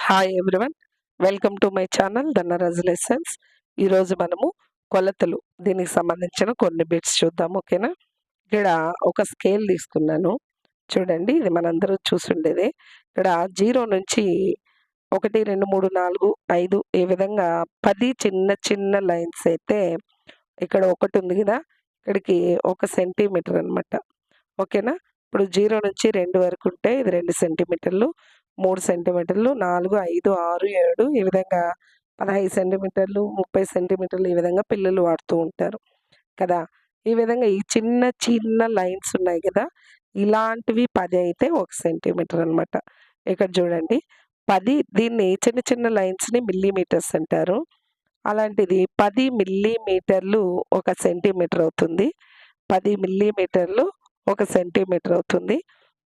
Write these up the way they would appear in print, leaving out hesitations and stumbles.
Hi everyone, welcome to my channel Dhanraj lessons. ఈరోజు మనము కొలతలు దీనికి సంబంధించిన కొన్ని బిట్స్ చూద్దాం. ఓకేనా? ఇక్కడ ఒక స్కేల్ తీసుకున్నాను. చూడండి, ఇది మనందరూ చూసుండేదే. ఇక్కడ 0 నుంచి 1, 2, 3, 4, 5 ఈ విధంగా 10 చిన్న చిన్న లైన్స్ అయితే ఇక్కడ ఒకటి ఉంది కదా, ఇక్కడికి 1 సెంటీమీటర్ అనమాట. ఓకేనా? ఇప్పుడు 0 నుంచి 2 వరకు ఉంటే ఇది 2 సెంటీమీటర్లు, 3 సెంటీమీటర్లు, 4, 5, 6, 7 ఈ విధంగా 15 సెంటీమీటర్లు, 30 సెంటీమీటర్లు ఈ విధంగా పిల్లలు వాడుతూ ఉంటారు కదా! ఈ విధంగా ఈ చిన్న చిన్న లైన్స్ ఉన్నాయి కదా! ఇలాంటివి 10 అయితే 1 సెంటీమీటర్ అనమాట. ఇక్కడ చూడండి, 10 దీన్ని చిన్న చిన్న లైన్స్‌ని మిల్లీమీటర్స్ అంటారు. అలాంటిది 10 మిల్లీమీటర్లు 1 సెంటీమీటర్ అవుతుంది. 10 మిల్లీమీటర్లు 1 సెంటీమీటర్ అవుతుంది.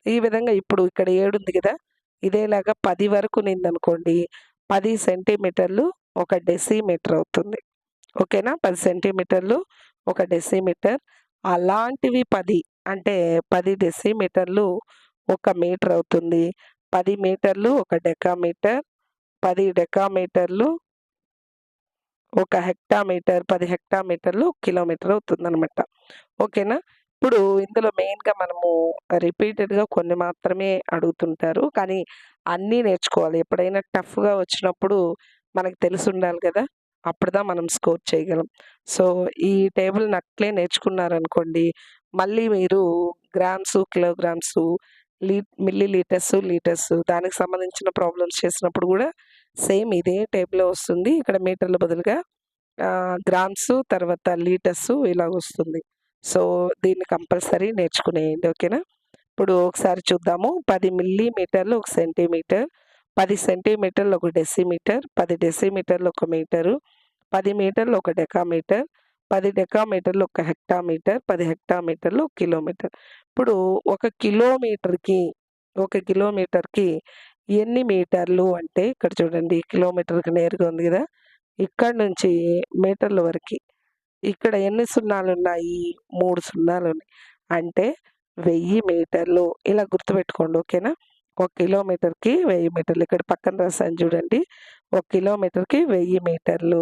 ఈ విధంగా ఇప్పుడు ఇక్కడ 7 ఉంది కదా! ఇదేలాగా 10 వరకు ఉన్నిందనుకోండి, 10 సెంటీమీటర్లు 1 డెసిమీటర్ అవుతుంది. ఓకేనా? 10 సెంటీమీటర్లు 1 డెసిమీటర్. అలాంటివి 10 అంటే 10 డెసిమీటర్లు 1 మీటర్ అవుతుంది. 10 మీటర్లు 1 డెకామీటర్. 10 డెకామీటర్లు 1 హెక్టామీటర్. 10 హెక్టామీటర్లు 1 కిలోమీటర్ అవుతుందనమాట. ఓకేనా? ఇప్పుడు ఇందులో మెయిన్‌గా మనము రిపీటెడ్‌గా కొన్ని మాత్రమే అడుగుతుంటారు. కానీ అన్నీ నేర్చుకోవాలి. ఎప్పుడైనా టఫ్‌గా వచ్చినప్పుడు మనకు తెలిసుండాలి కదా! అప్పుడుదా మనం స్కోర్ చేయగలం. సో, ఈ టేబుల్‌ని అట్లే నేర్చుకున్నారనుకోండి, మళ్ళీ మీరు గ్రామ్సు, కిలోగ్రామ్సు, లీ మిల్లీ లీటర్సు, లీటర్సు దానికి సంబంధించిన ప్రాబ్లమ్స్ చేసినప్పుడు గూడా సేమ్ ఇదే టేబులే వస్తుంది. ఇక్కడ మీటర్ల బదులుగా గ్రామ్సు, తర్వాత లీటర్సు ఇలాగొస్తుంది. సో, దీన్ని కంపల్సరీ నేర్చుకునేయండి. ఓకేనా? ఇప్పుడు ఒకసారి చూద్దాము. 10 మిల్లీమీటర్లు 1 సెంటీమీటర్, 10 సెంటీమీటర్లు 1 డెసిమీటర్, 10 డెసిమీటర్లు 1 మీటరు, 10 మీటర్లు 1 డెకామీటర్, 10 డెకామీటర్లు 1 హెక్టామీటర్, 10 హెక్టామీటర్లు 1 కిలోమీటర్. ఇప్పుడు 1 కిలోమీటర్‌కి ఎన్ని మీటర్లు అంటే ఇక్కడ చూడండి, కిలోమీటర్‌కి నేరుగా ఉంది గదా! ఇక్కడి నుంచి మీటర్ల వరకి ఇక్కడ ఎన్ని సున్నాలున్నాయి? 3 సున్నాలున్నాయి. అంటే 1000 మీటర్లు. ఇలా గుర్తుపెట్టుకోండి. ఓకేనా? 1 కిలోమీటర్‌కి 1000 మీటర్లు. ఇక్కడ పక్కన రాసాను చూడండి. 1 కిలోమీటర్‌కి 1000 మీటర్లు.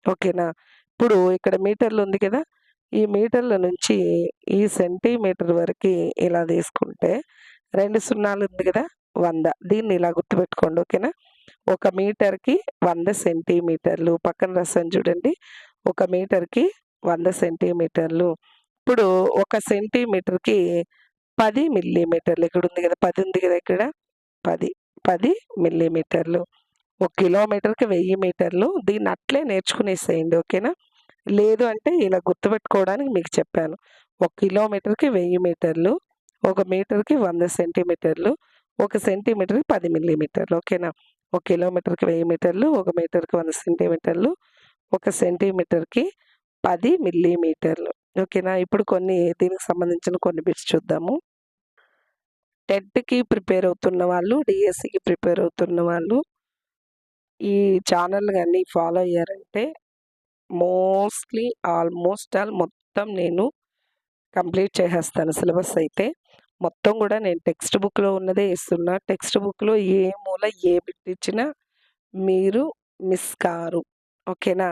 ఓకేనా? ఇప్పుడు ఇక్కడ మీటర్లు ఉంది కదా! ఈ మీటర్ల నుంచి ఈ సెంటీమీటర్ వరకి ఇలా తీసుకుంటే 2 సున్నాలు ఉంది కదా! 100. దీన్ని ఇలా గుర్తుపెట్టుకోండి. ఓకేనా? 1 మీటర్‌కి 100 సెంటీమీటర్లు. పక్కన రాసాను చూడండి. 1 మీటర్‌కి 100 సెంటీమీటర్లు. ఇప్పుడు 1 సెంటీమీటర్‌కి 10 మిల్లీమీటర్లు. ఇక్కడుంది కదా! 10 ఉంది కదా ఇక్కడ. 10, 10 మిల్లీమీటర్లు. 1 కిలోమీటర్‌కి 1000 మీటర్లు. దీన్ని అట్లే నేర్చుకునేసేయండి. ఓకేనా? లేదు అంటే ఇలా గుర్తుపెట్టుకోవడానికి మీకు చెప్పాను. 1 కిలోమీటర్‌కి 1000 మీటర్లు, 1 మీటర్‌కి 100 సెంటీమీటర్లు, 1 సెంటీమీటర్‌కి 10 మిల్లీమీటర్లు. ఓకేనా? 1 కిలోమీటర్‌కి 1000 మీటర్లు, 1 మీటర్‌కి 100 సెంటీమీటర్లు, 1 సెంటీమీటర్‌కి 10 మిల్లీమీటర్లు. ఓకేనా? ఇప్పుడు దీనికి సంబంధించిన కొన్ని బిట్స్ చూద్దాము. టెట్‌కి ప్రిపేర్ అవుతున్న వాళ్ళు, డీఎస్సీకి ప్రిపేర్ అవుతున్న వాళ్ళు ఈ ఛానల్ గాని ఫాలో అయ్యారంటే ఆల్మోస్ట్ ఆల్ మొత్తం నేను కంప్లీట్ చేసేస్తాను సిలబస్ అయితే. మొత్తం గూడా నేను టెక్స్ట్ బుక్‌లో ఉన్నదే ఇస్తున్నా. టెక్స్ట్ బుక్‌లో ఏ మూల ఏ బిట్ ఇచ్చినా మీరు మిస్ కారు. ఓకేనా?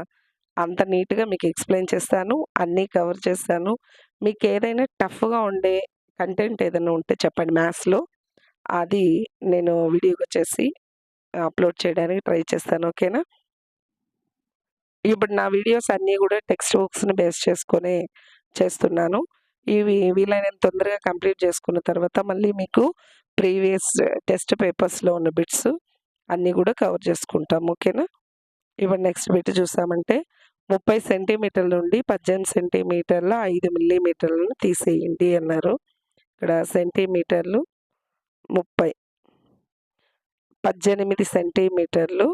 అంత నీట్‌గా మీకు ఎక్స్‌ప్లెయిన్ చేస్తాను. అన్నీ కవర్ చేస్తాను. మీకేదైనా టఫ్‌గా ఉండే కంటెంట్ ఏదైనా ఉంటే చెప్పండి మ్యాథ్స్‌లో. అది నేను వీడియోగా చేసి అప్‌లోడ్ చేయడానికి ట్రై చేస్తాను. ఓకేనా? ఇప్పుడు నా వీడియోస్ అన్నీ గూడా టెక్స్ట్ బుక్స్‌ని బేస్ చేసుకొనే చేస్తున్నాను. ఇవి వీలైనంత తొందరగా కంప్లీట్ చేసుకున్న తర్వాత మళ్ళీ మీకు ప్రీవియస్ టెస్ట్ పేపర్స్‌లో ఉన్న బిట్స్ అన్నీ గూడా కవర్ చేసుకుంటాం. ఓకేనా? ఇప్పుడు నెక్స్ట్ బిట్ చూసామంటే 30 సెంటీమీటర్ల నుండి 18 సెంటీమీటర్ల 5 మిల్లీమీటర్లను తీసేయండి అన్నారు. ఇక్కడ సెంటీమీటర్లు 30, 18 సెంటీమీటర్లు,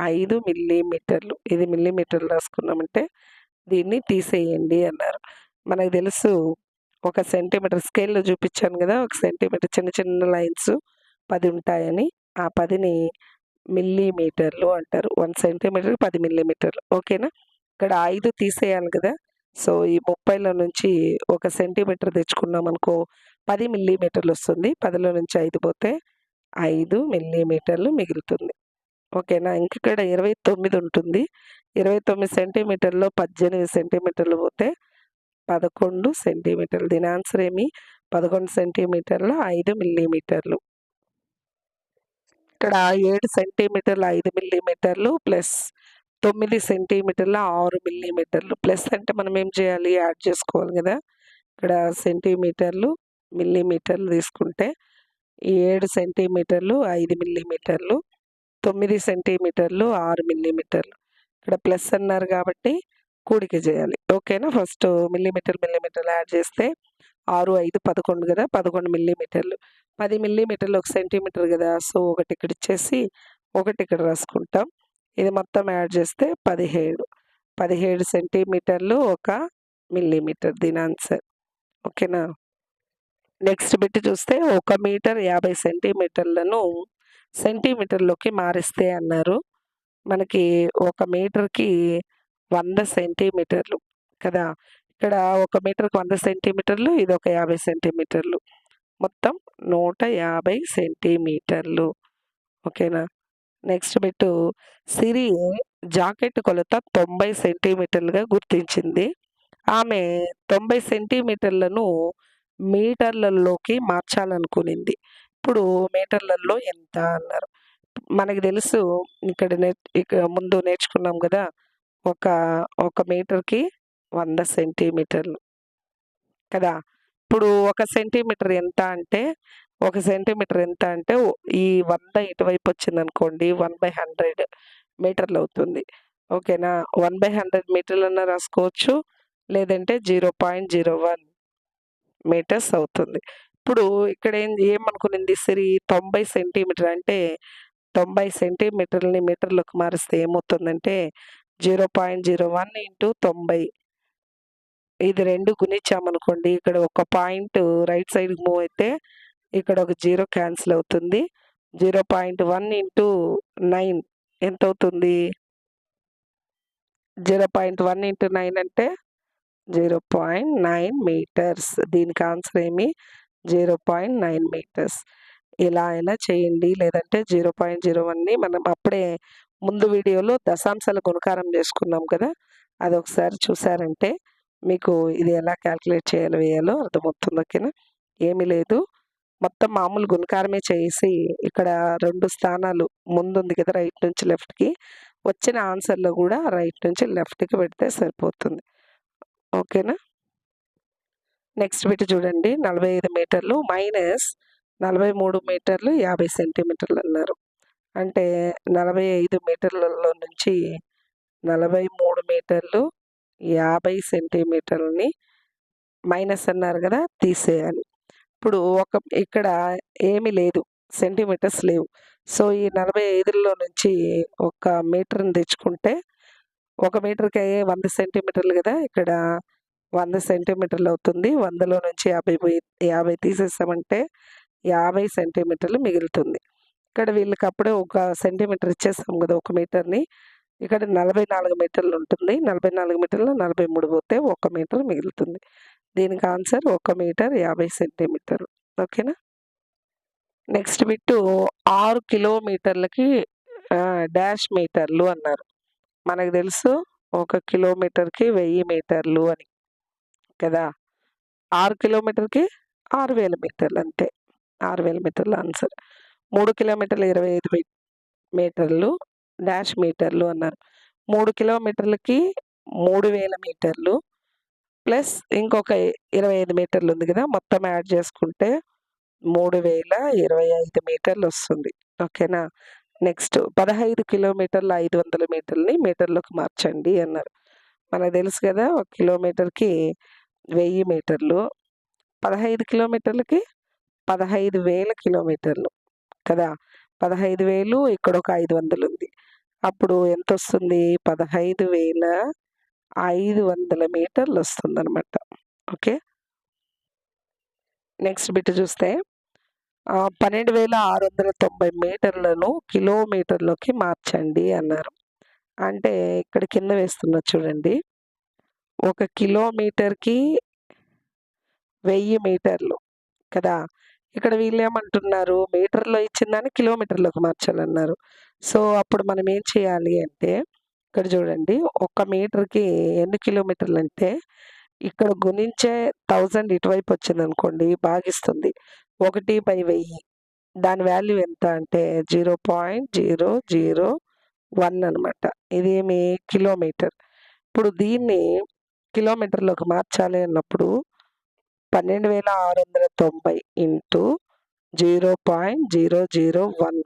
5 మిల్లీమీటర్లు. ఇది మిల్లీమీటర్లు రాసుకున్నామంటే దీన్ని తీసేయండి అన్నారు. మనకు తెలుసు 1 సెంటీమీటర్ స్కేల్‌లో చూపించాను గదా! 1 సెంటీమీటర్ చిన్న చిన్న లైన్స్ 10 ఉంటాయని. ఆ 10ని మిల్లీమీటర్లు అంటారు. 1 సెంటీమీటర్‌కి 10 మిల్లీమీటర్లు. ఓకేనా? ఇక్కడ 5 తీసేయాలి కదా! సో, ఈ 30లో నుంచి 1 సెంటీమీటర్ తెచ్చుకున్నామనుకో 10 మిల్లీమీటర్లొస్తుంది. 10లో నుంచి 5 పోతే 5 మిల్లీమీటర్లు మిగులుతుంది. ఓకేనా. ఇంకిక్కడ 29 ఉంటుంది. 29 సెంటీమీటర్‌లో 18 సెంటీమీటర్లు పోతే 11 సెంటీమీటర్లు. దీని ఆన్సర్ 11 సెంటీమీటర్ల 5 మిల్లీమీటర్లు. ఇక్కడ 7 సెంటీమీటర్ల 5 మిల్లీమీటర్లు ప్లస్ 9 సెంటీమీటర్ల 6 మిల్లీమీటర్లు. ప్లస్ అంటే మనం ఏం చేయాలి? యాడ్ చేసుకోవాలి గదా! ఇక్కడ సెంటీమీటర్లు, మిల్లీమీటర్లు తీసుకుంటే ఈ 7 సెంటీమీటర్లు 5 మిల్లీమీటర్లు, 9 సెంటీమీటర్లు 6 మిల్లీమీటర్లు. ఇక్కడ ప్లస్ అన్నారు కాబట్టి కూడిక చేయాలి. ఓకేనా. ఫస్ట్ మిల్లీమీటర్లు యాడ్ చేస్తే 6, 5 11 గదా! 11 మిల్లీమీటర్లు. 10 మిల్లీమీటర్లు 1 సెంటీమీటర్ గదా! సో, ఒకటి ఇక్కడ ఇచ్చేసి, ఒకటి ఇక్కడ రాసుకుంటాం. ఇది మొత్తం యాడ్ చేస్తే 17. 17 సెంటీమీటర్లు 1 మిల్లీమీటర్ దీని ఆన్సర్. ఓకేనా. నెక్స్ట్ బిట్ చూస్తే 1 మీటర్ 50 సెంటీమీటర్లను సెంటీమీటర్‌లోకి మారిస్తే అన్నారు. మనకి 1 మీటర్‌కి 100 సెంటీమీటర్లు కదా! ఇక్కడ 1 మీటర్‌కి 100 సెంటీమీటర్లు, ఇదొక 50 సెంటీమీటర్లు. మొత్తం 150 సెంటీమీటర్లు. ఓకేనా. నెక్స్ట్ బిట్టు సిరి జాకెట్ కొలత 90 సెంటీమీటర్లుగా గుర్తించింది. ఆమె 90 సెంటీమీటర్లను మీటర్లలోకి మార్చాలనుకునింది. ఇప్పుడు మీటర్లలో ఎంత అన్నారు. మనకు తెలుసు ఇక్కడ ముందు నేర్చుకున్నాం గదా! ఒక ఒక మీటర్‌కి 100 సెంటీమీటర్లు కదా! ఇప్పుడు ఒక సెంటీమీటర్ ఎంత అంటే, ఒక సెంటీమీటర్ ఎంత అంటే ఈ 100 ఇటువైపు వచ్చిందనుకోండి 1/100 మీటర్లవుతుంది. ఓకేనా. 1/100 మీటర్లన్నా రాసుకోవచ్చు. లేదంటే 0.01 మీటర్స్ అవుతుంది. ఇప్పుడు ఇక్కడ ఏమనుకునింది సిరి 90 సెంటీమీటర్ అంటే 90 సెంటీమీటర్లని మీటర్‌లోకి మారిస్తే ఏమవుతుందంటే 0.01 ఇంటూ 90 ఇది 2 గుణించామనుకోండి. ఇక్కడ ఒక పాయింట్ రైట్ సైడ్‌కి మూవ్ అయితే ఇక్కడ ఒక 0 క్యాన్సిల్ అవుతుంది. 0.1 ఇంటూ 9 ఎంతవుతుంది? 0.1 ఇంటూ 9 అంటే 0.9 మీటర్స్. దీనికి ఆన్సర్ 0.9 మీటర్స్. ఇలా అయినా చేయండి. లేదంటే 0.01ని మనం అప్పుడే ముందు వీడియోలో దశాంశాల గుణకారం చేసుకున్నాం కదా! అదొకసారి చూసారంటే మీకు ఇది ఎలా క్యాలిక్యులేట్ వేయాలో అర్థమవుతుంది. ఓకేనా. ఏమీ లేదు. మొత్తం మామూలు గుణకారమే చేసి ఇక్కడ 2 స్థానాలు ముందుంది కదా! రైట్ నుంచి లెఫ్ట్‌కి వచ్చిన ఆన్సర్‌లో కూడా రైట్ నుంచి లెఫ్ట్‌కి పెడితే సరిపోతుంది. ఓకేనా. నెక్స్ట్ బిట్ చూడండి. 45 మీటర్లు మైనస్ 43 మీటర్లు 50 సెంటీమీటర్లు అన్నారు. అంటే 45 మీటర్లలో నుంచి 43 మీటర్లు 50 సెంటీమీటర్లని మైనస్ అన్నారు కదా! తీసేయాలి. ఇప్పుడు ఇక్కడ ఏమీ లేదు. సెంటీమీటర్స్ లేవు. సో, ఈ 45లో నుంచి ఒక మీటర్‌ని తెచ్చుకుంటే, ఒక మీటర్‌కి 100 సెంటీమీటర్లు గదా! ఇక్కడ 100 సెంటీమీటర్లు అవుతుంది. 100లో నుంచి 50 తీసేసామంటే 50 సెంటీమీటర్లు మిగులుతుంది. ఇక్కడ వీళ్ళకి అప్పుడే ఒక సెంటీమీటర్ ఇచ్చేసాం గదా! ఒక మీటర్‌ని. ఇక్కడ 44 మీటర్లు ఉంటుంది. 44 మీటర్లో 43 పోతే 1 మీటర్ మిగులుతుంది. దీనికి ఆన్సర్ 1 మీటర్ 50 సెంటీమీటర్లు. ఓకేనా. నెక్స్ట్ బిట్టు 6 కిలోమీటర్లకి డాష్ మీటర్లు అన్నారు. మనకు తెలుసు 1 కిలోమీటర్‌కి 1000 మీటర్లు అని కదా! 6 కిలోమీటర్‌కి 6000 మీటర్లు అంతే. 6000 మీటర్లు ఆన్సర్. 3 కిలోమీటర్లు 25 మీటర్లు డాష్ మీటర్లు అన్నారు. 3 కిలోమీటర్లకి 3000 మీటర్లు ప్లస్ ఇంకొక 25 మీటర్లు ఉంది కదా! మొత్తం యాడ్ చేసుకుంటే 3025 మీటర్లు వస్తుంది. ఓకేనా. నెక్స్ట్ 15 కిలోమీటర్ల 500 మీటర్లని మీటర్‌లోకి మార్చండి అన్నారు. మనకు తెలుసు కదా! ఒక కిలోమీటర్‌కి 1000 మీటర్లు. 15 కిలోమీటర్లకి 15,000 కిలోమీటర్లు కదా! 15,000 ఇక్కడొక 500 ఉంది. అప్పుడు ఎంతొస్తుంది? 15,500 మీటర్లు వస్తుందనమాట. ఓకే. నెక్స్ట్ బిట్ చూస్తే 12,690 మీటర్లను కిలోమీటర్‌లోకి మార్చండి అన్నారు. అంటే ఇక్కడ కింద వేస్తున్నా చూడండి. 1 కిలోమీటర్‌కి 1000 మీటర్లు కదా! ఇక్కడ వీళ్ళేమంటున్నారు, మీటర్‌లో ఇచ్చిన దాన్ని కిలోమీటర్‌లోకి మార్చాలన్నారు. సో, అప్పుడు మనం ఏం చేయాలి అంటే, ఇక్కడ చూడండి, ఒక మీటర్‌కి ఎన్ని కిలోమీటర్లంటే, ఇక్కడ గుణించే 1000 ఇటువైపు వచ్చిందనుకోండి భాగిస్తుంది. 1/1000 దాని వాల్యూ ఎంత అంటే 0.001 అనమాట. ఇదేమి కిలోమీటర్. ఇప్పుడు దీన్ని కిలోమీటర్‌లోకి మార్చాలి అన్నప్పుడు 12,690 ఇంటూ 0.001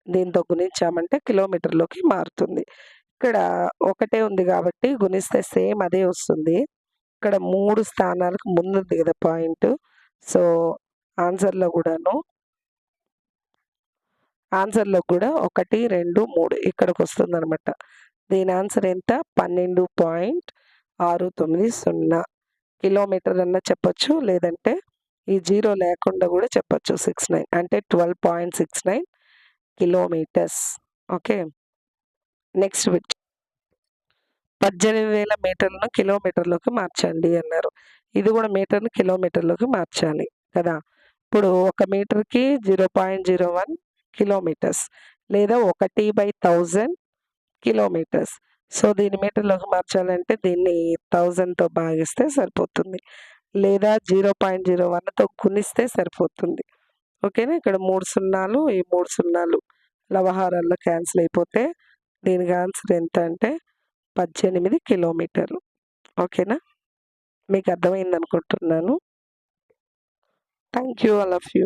దీంతో గుణించామంటే కిలోమీటర్‌లోకి మారుతుంది. ఇక్కడ ఒకటే ఉంది కాబట్టి గుణిస్తే సేమ్ అదే వస్తుంది. ఇక్కడ 3 స్థానాలకు ముందుంది కదా పాయింటు. సో, ఆన్సర్‌లో గూడాను ఆన్సర్‌లో కూడా 1, 2, 3 ఇక్కడికొస్తుందనమాట. దీని ఆన్సర్ ఎంత? 12.690 కిలోమీటర్ అన్నా చెప్పొచ్చు. లేదంటే ఈ 0 లేకుండా గూడా చెప్పొచ్చు. 69 అంటే 12.69 కిలోమీటర్స్. ఓకే. Next bit. 18,000 మీటర్లను కిలోమీటర్‌లోకి మార్చండి అన్నారు. ఇది గూడా మీటర్‌ని కిలోమీటర్‌లోకి మార్చాలి కదా! ఇప్పుడు ఒక మీటర్‌కి 0.01 కిలోమీటర్స్ లేదా 1/1000 కిలోమీటర్స్. సో, దీన్ని మీటర్‌లోకి మార్చాలంటే దీన్ని 1000తో భాగిస్తే సరిపోతుంది. లేదా 0.01తో గుణిస్తే సరిపోతుంది. ఓకేనా? ఇక్కడ 3 సున్నాలు, ఈ 3 సున్నాలు లవహారాల్లో క్యాన్సిల్ అయిపోతే దీనికి ఆన్సర్ ఎంత అంటే 18 కిలోమీటర్లు. ఓకేనా? మీకు అర్థమైందనుకుంటున్నాను. Thank you all of you.